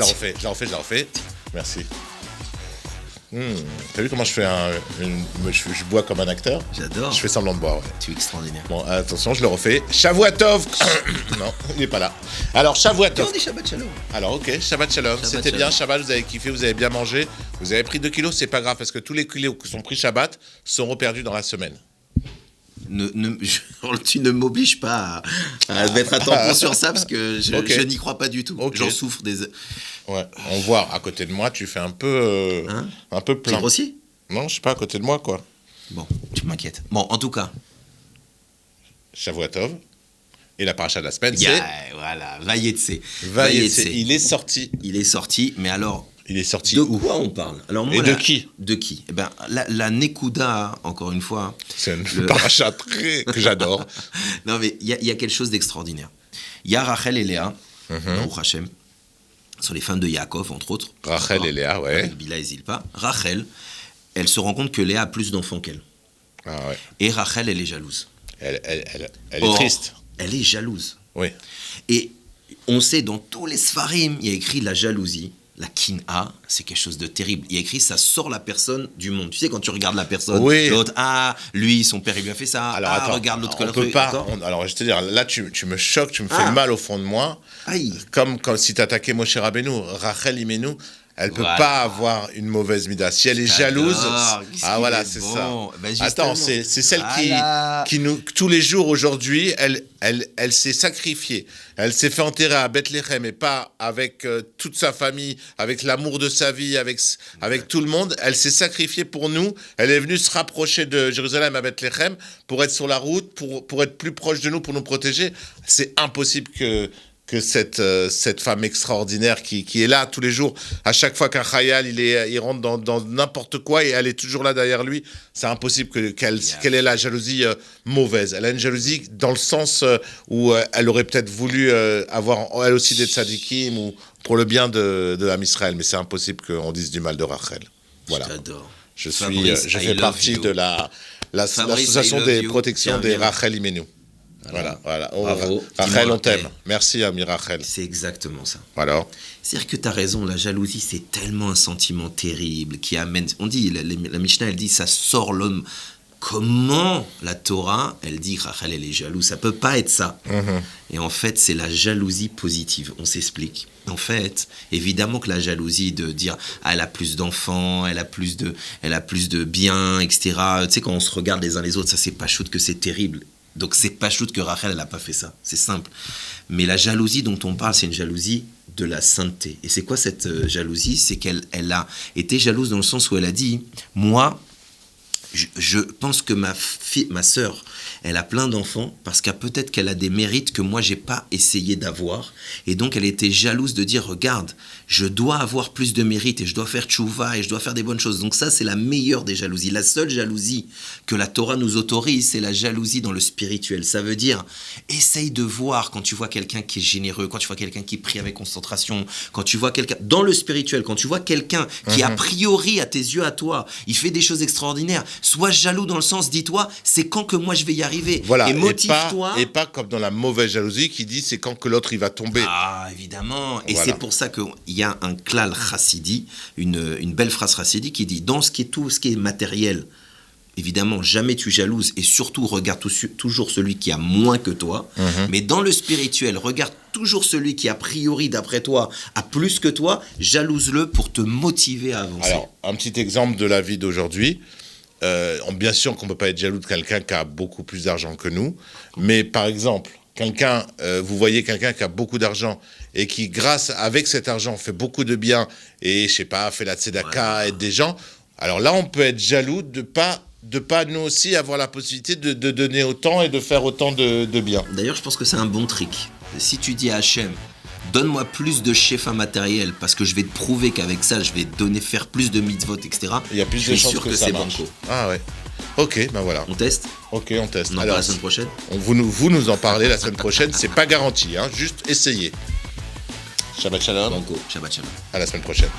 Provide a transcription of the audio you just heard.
je la refais. Merci. T'as vu comment je fais je bois comme un acteur? J'adore. Je fais semblant de boire, ouais. Tu es extraordinaire. Bon, attention, je le refais. Shavua Tov. Non, il n'est pas là. Alors, Shavua Tov. On dit Shabbat Shalom. Alors, ok, Shabbat Shalom. C'était bien, Shabbat, vous avez kiffé, vous avez bien mangé. Vous avez pris 2 kilos, c'est pas grave, parce que tous les kilos qui sont pris Shabbat seront perdus dans la semaine. Tu ne m'obliges pas à mettre un tampon sur ça, parce que je n'y crois pas du tout. Okay. J'en souffre des... Ouais, on voit à côté de moi, tu fais un peu plein. C'est grossier? Non, je sais pas, à côté de moi, quoi. Bon, tu m'inquiètes. Bon, en tout cas. Shavua Tov. Et la paracha de la semaine, c'est... Voilà, Vayetse. Il est sorti. Il est sorti, mais alors... Il est sorti de où? quoi on parle? Alors, moi, et de qui? De qui? Eh ben, la Nekuda, encore une fois... C'est une paracha que j'adore. Non, mais il y a quelque chose d'extraordinaire. Il y a Rachel et Léa, Baruch Hashem, sont les femmes de Yaakov, entre autres. Rachel et Léa, ouais. Avec Bila et Zilpa. Rachel, elle se rend compte que Léa a plus d'enfants qu'elle. Ah ouais. Et Rachel, elle est jalouse. Elle est triste. Elle est jalouse. Oui. Et on sait, dans tous les Sfarim, il y a écrit la jalousie, la kin'a, c'est quelque chose de terrible. Il y a écrit, ça sort la personne du monde. Tu sais, quand tu regardes la personne, l'autre, lui, son père, il lui a fait ça. Alors, attends, regarde l'autre. on peut pas. Alors, je vais te dire, là, tu me choques, tu me fais mal au fond de moi. Aïe. Comme si t'attaquais Moshe Rabbeinu, Rachel Imenu. Elle peut pas avoir une mauvaise mida. Si elle est jalouse, voilà, c'est ça. Ben attends, c'est celle qui nous, tous les jours aujourd'hui, elle s'est sacrifiée. Elle s'est fait enterrer à Bethléem et pas avec toute sa famille, avec l'amour de sa vie, avec tout le monde. Elle s'est sacrifiée pour nous. Elle est venue se rapprocher de Jérusalem à Bethléem pour être sur la route, pour être plus proche de nous, pour nous protéger. C'est impossible que cette femme extraordinaire qui est là tous les jours, à chaque fois qu'un khayal il rentre dans n'importe quoi et elle est toujours là derrière lui, c'est impossible qu'elle ait la jalousie mauvaise. Elle a une jalousie dans le sens où elle aurait peut-être voulu avoir elle aussi des tzadikim ou pour le bien de l'âme Israël, mais c'est impossible qu'on dise du mal de Rachel. Voilà. Je fais partie de l'association des protections des Rachel Imenu. Voilà. Bravo. Rachel, on t'aime. Merci, ami Rachel. C'est exactement ça. Alors. C'est-à-dire que tu as raison, la jalousie, c'est tellement un sentiment terrible qui amène... On dit, la Mishnah, elle dit, ça sort l'homme. Comment la Torah, elle dit, Rachel, elle est jalouse. Ça peut pas être ça. Et en fait, c'est la jalousie positive. On s'explique. En fait, évidemment que la jalousie de dire, elle a plus d'enfants, elle a plus de biens, etc. Tu sais, quand on se regarde les uns les autres, ça, c'est pas shoot que c'est terrible. Donc c'est pas chouette que Rachel, elle n'a pas fait ça. C'est simple. Mais la jalousie dont on parle, c'est une jalousie de la sainteté. Et c'est quoi cette jalousie? C'est qu'elle a été jalouse dans le sens où elle a dit, moi, je pense que ma sœur, elle a plein d'enfants parce que peut-être qu'elle a des mérites que moi, j'ai pas essayé d'avoir. Et donc, elle était jalouse de dire, regarde, je dois avoir plus de mérites et je dois faire tchouva et je dois faire des bonnes choses. Donc ça, c'est la meilleure des jalousies. La seule jalousie que la Torah nous autorise, c'est la jalousie dans le spirituel. Ça veut dire, essaye de voir quand tu vois quelqu'un qui est généreux, quand tu vois quelqu'un qui prie avec concentration, quand tu vois quelqu'un, dans le spirituel, quand tu vois quelqu'un qui, a priori, à tes yeux, à toi, il fait des choses extraordinaires, sois jaloux dans le sens, dis-toi, c'est quand que moi je vais y arriver. Voilà, et motive-toi. Et pas comme dans la mauvaise jalousie qui dit c'est quand que l'autre il va tomber. Ah, évidemment. Et c'est pour ça qu'il y a un klal chassidi, une belle phrase chassidi qui dit, dans tout ce qui est matériel, évidemment, jamais tu jalouses et surtout regarde toujours celui qui a moins que toi. Mais dans le spirituel, regarde toujours celui qui, a priori, d'après toi, a plus que toi, jalouse-le pour te motiver à avancer. Alors, un petit exemple de la vie d'aujourd'hui. Bien sûr qu'on ne peut pas être jaloux de quelqu'un qui a beaucoup plus d'argent que nous, mais par exemple, vous voyez quelqu'un qui a beaucoup d'argent et qui, avec cet argent, fait beaucoup de bien et, je sais pas, fait la tzedaka, aide des gens, alors là, on peut être jaloux de pas nous aussi avoir la possibilité de donner autant et de faire autant de bien. D'ailleurs, je pense que c'est un bon trick. Si tu dis à Hachem, donne-moi plus de shefa matériel parce que je vais te prouver qu'avec ça, je vais faire plus de mitzvot, etc. Il y a plus de chances que ça marche. Ah ouais. Ok, ben voilà. On teste. Ok, on teste. On en parle la semaine prochaine. Vous nous en parlez la semaine prochaine. C'est pas garanti, hein. Juste essayez. Shabbat shalom. Banco. Shabbat shalom. À la semaine prochaine.